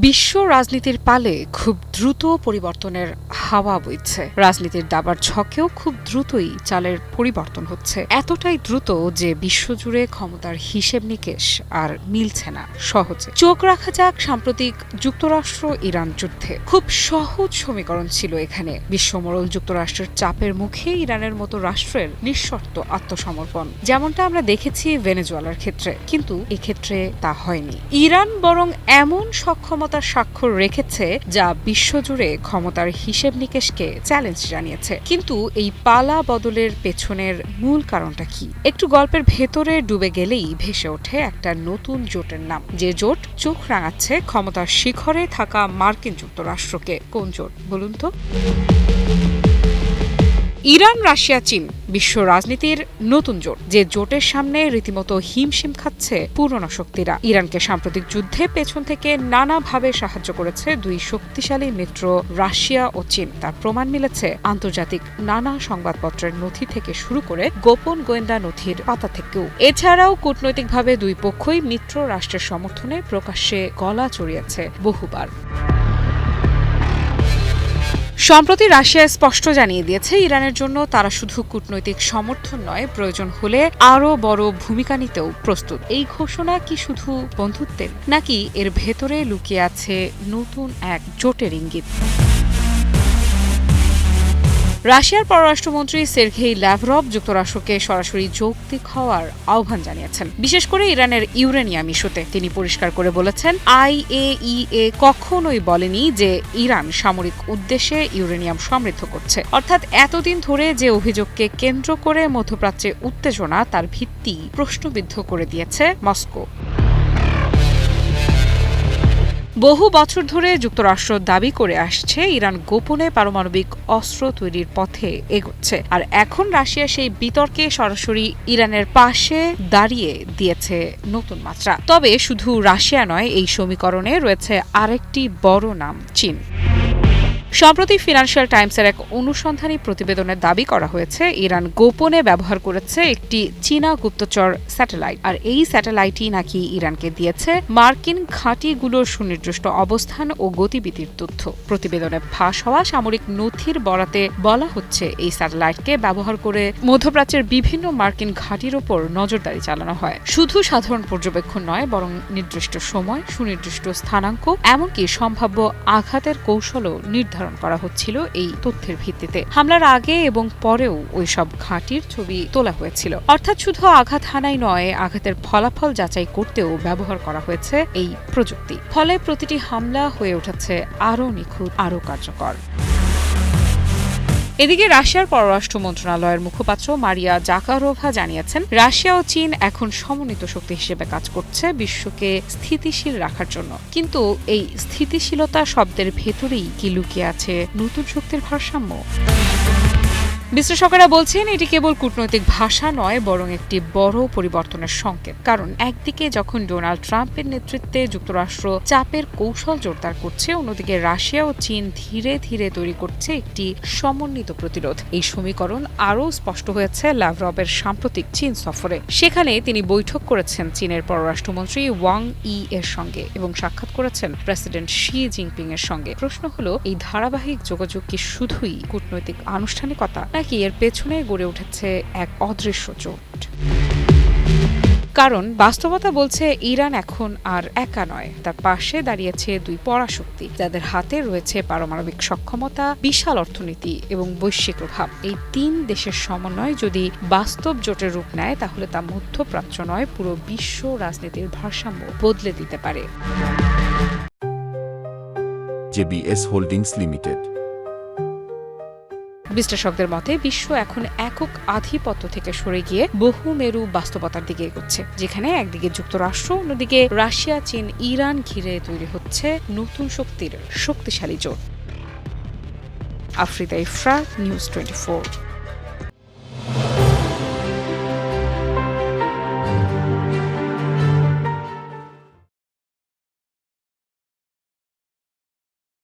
বিশ্ব রাজনীতির পালে খুব দ্রুত পরিবর্তনের হাওয়া বইছে। রাজনীতির দাবার ছকেও খুব দ্রুতই চালের পরিবর্তন হচ্ছে, এতটাই দ্রুত যে বিশ্বজুড়ে ক্ষমতার হিসেব নিকেশ আর মিলছে না সহজে। চোখ রাখা যাক সাম্প্রতিক যুক্তরাষ্ট্র ইরান যুদ্ধে। খুব সহজ সমীকরণ ছিল এখানে। বিশ্বমোড়ল যুক্তরাষ্ট্রের চাপের মুখে ইরানের মতো রাষ্ট্রের নিঃশর্ত আত্মসমর্পণ, যেমনটা আমরা দেখেছি ভেনেজুয়েলার ক্ষেত্রে। কিন্তু এক্ষেত্রে তা হয়নি। ইরান বরং এমন সক্ষমতার স্বাক্ষর রেখেছে যা বিশ্বজুড়ে ক্ষমতার হিসেব নিকেশকে চ্যালেঞ্জ জানিয়েছে। কিন্তু এই পালা বদলের পেছনের মূল কারণটা কি? একটু গল্পের ভেতরে ডুবে গেলেই ভেসে ওঠে একটা নতুন জোটের নাম, যে জোট চোখ রাঙাচ্ছে ক্ষমতার শিখরে থাকা মার্কিন যুক্তরাষ্ট্রকে। কোন জোট বলুন তো? ইরান, রাশিয়া, চীন বিশ্ব রাজনীতির নতুন জোট, যে জোটের সামনে রীতিমতো হিমশিম খাচ্ছে পুরনো শক্তিরা। ইরানকে সাম্প্রতিক যুদ্ধে পেছন থেকে নানাভাবে সাহায্য করেছে দুই শক্তিশালী মিত্র রাশিয়া ও চীন। তার প্রমাণ মিলেছে আন্তর্জাতিক নানা সংবাদপত্রের নথি থেকে শুরু করে গোপন গোয়েন্দা নথির পাতা থেকেও। এছাড়াও কূটনৈতিকভাবে দুই পক্ষই মিত্র রাষ্ট্রের সমর্থনে প্রকাশ্যে গলা চড়িয়েছে বহুবার। সম্প্রতি রাশিয়া স্পষ্ট জানিয়ে দিয়েছে ইরানের জন্য তারা শুধু কূটনৈতিক সমর্থন নয়, প্রয়োজন হলে আরও বড় ভূমিকা নিতেও প্রস্তুত। এই ঘোষণা কি শুধু বন্ধুত্বের, নাকি এর ভেতরে লুকিয়ে আছে নতুন এক জোটের ইঙ্গিত? রাশিয়ার পররাষ্ট্রমন্ত্রী সের্গেই ল্যাভরভ যুক্তরাষ্ট্রকে সরাসরি যৌক্তিক হওয়ার আহ্বান জানিয়েছেন, বিশেষ করে ইরানের ইউরেনিয়াম ইস্যুতে। তিনি পরিষ্কার করে বলেছেন, IAEA কখনোই বলেনি যে ইরান সামরিক উদ্দেশ্যে ইউরেনিয়াম সমৃদ্ধ করছে। অর্থাৎ এতদিন ধরে যে অভিযোগকে কেন্দ্র করে মধ্যপ্রাচ্যে উত্তেজনা, তার ভিত্তি প্রশ্নবিদ্ধ করে দিয়েছে মস্কো। বহু বছর ধরে যুক্তরাষ্ট্র দাবি করে আসছে ইরান গোপনে পারমাণবিক অস্ত্র তৈরির পথে এগোচ্ছে, আর এখন রাশিয়া সেই বিতর্কে সরাসরি ইরানের পাশে দাঁড়িয়ে দিয়েছে নতুন মাত্রা। তবে শুধু রাশিয়া নয়, এই সমীকরণে রয়েছে আরেকটি বড় নাম, চীন। সম্প্রতি ফিনান্সিয়াল টাইমসের এক অনুসন্ধানী প্রতিবেদনে দাবি করা হয়েছে ইরান গোপনে ব্যবহার করেছে একটি চীনা গুপ্তচর স্যাটেলাইট, আর এই স্যাটেলাইটই নাকি ইরানকে দিয়েছে মার্কিন ঘাঁটিগুলোর সুনির্দিষ্ট অবস্থান ও গতিবিধির তথ্য। প্রতিবেদনে ফাঁস হওয়া সামরিক নথির বরাতে বলা হচ্ছে এই স্যাটেলাইটকে ব্যবহার করে মধ্যপ্রাচ্যের বিভিন্ন মার্কিন ঘাঁটির ওপর নজরদারি চালানো হয়। শুধু সাধারণ পর্যবেক্ষণ নয়, বরং নির্দিষ্ট সময়, সুনির্দিষ্ট স্থানাঙ্ক, এমনকি সম্ভাব্য আঘাতের কৌশলও নির্ধারণ করা হচ্ছিল এই তথ্যের ভিত্তিতে। হামলার আগে এবং পরেও ওই সব ঘাঁটির ছবি তোলা হয়েছিল। অর্থাৎ শুধু আঘাত হানাই নয়, আঘাতের ফলাফল যাচাই করতেও ব্যবহার করা হয়েছে এই প্রযুক্তি। ফলে প্রতিটি হামলা হয়ে উঠেছে আরও নিখুঁত, আরও কার্যকর। এদিকে রাশিয়ার পররাষ্ট্র মন্ত্রণালয়ের মুখপাত্র মারিয়া জাকারোভা জানিয়েছেন, রাশিয়া ও চীন এখন সমন্বিত শক্তি হিসেবে কাজ করছে বিশ্বকে স্থিতিশীল রাখার জন্য। কিন্তু এই স্থিতিশীলতা শব্দের ভেতরেই কি লুকিয়ে আছে নতুন শক্তির ভারসাম্য? বিশ্লেষকেরা বলছেন এটি কেবল কূটনৈতিক ভাষা নয়, বরং একটি বড় পরিবর্তনের সংকেত। কারণ একদিকে যখন ডোনাল্ড ট্রাম্পের নেতৃত্বে যুক্তরাষ্ট্র চাপের কৌশল জোরদার করছে, অন্যদিকে রাশিয়া ও চীন ধীরে ধীরে তৈরি করছে একটি সমন্বিত প্রতিরোধ। এই সমীকরণ আরও স্পষ্ট হয়েছে ল্যাভরভের সাম্প্রতিক চীন সফরে। সেখানে তিনি বৈঠক করেছেন চীনের পররাষ্ট্রমন্ত্রী ওয়াং ই এর সঙ্গে এবং সাক্ষাৎ করেছেন প্রেসিডেন্ট শি জিনপিং এর সঙ্গে। প্রশ্ন হলো, এই ধারাবাহিক যোগাযোগ কি শুধুই কূটনৈতিক আনুষ্ঠানিকতা, নাকি এর পেছনে গড়ে উঠেছে এক অদৃশ্য জোট? কারণ বাস্তবতা বলছে ইরান এখন আর একা নয়, তার পাশে দাঁড়িয়েছে দুই পরাশক্তি, যাদের হাতে রয়েছে পারমাণবিক সক্ষমতা, বিশাল অর্থনীতি এবং বৈশ্বিক প্রভাব। এই তিন দেশের সমন্বয় যদি বাস্তব জোটের রূপ নেয়, তাহলে তা মধ্যপ্রাচ্য নয়, পুরো বিশ্ব রাজনীতির ভারসাম্য বদলে দিতে পারে। JBS holdings limited. বিশ্লেষকদের মতে বিশ্ব এখন একক আধিপত্য থেকে সরে গিয়ে বহুমেরু বাস্তবতার দিকে এগোচ্ছে, যেখানে একদিকে যুক্তরাষ্ট্র, অন্যদিকে রাশিয়া, চীন, ইরান ঘিরে তৈরি হচ্ছে নতুন শক্তির শক্তিশালী জোট। আফ্রিদা ইফরা, নিউজ 24।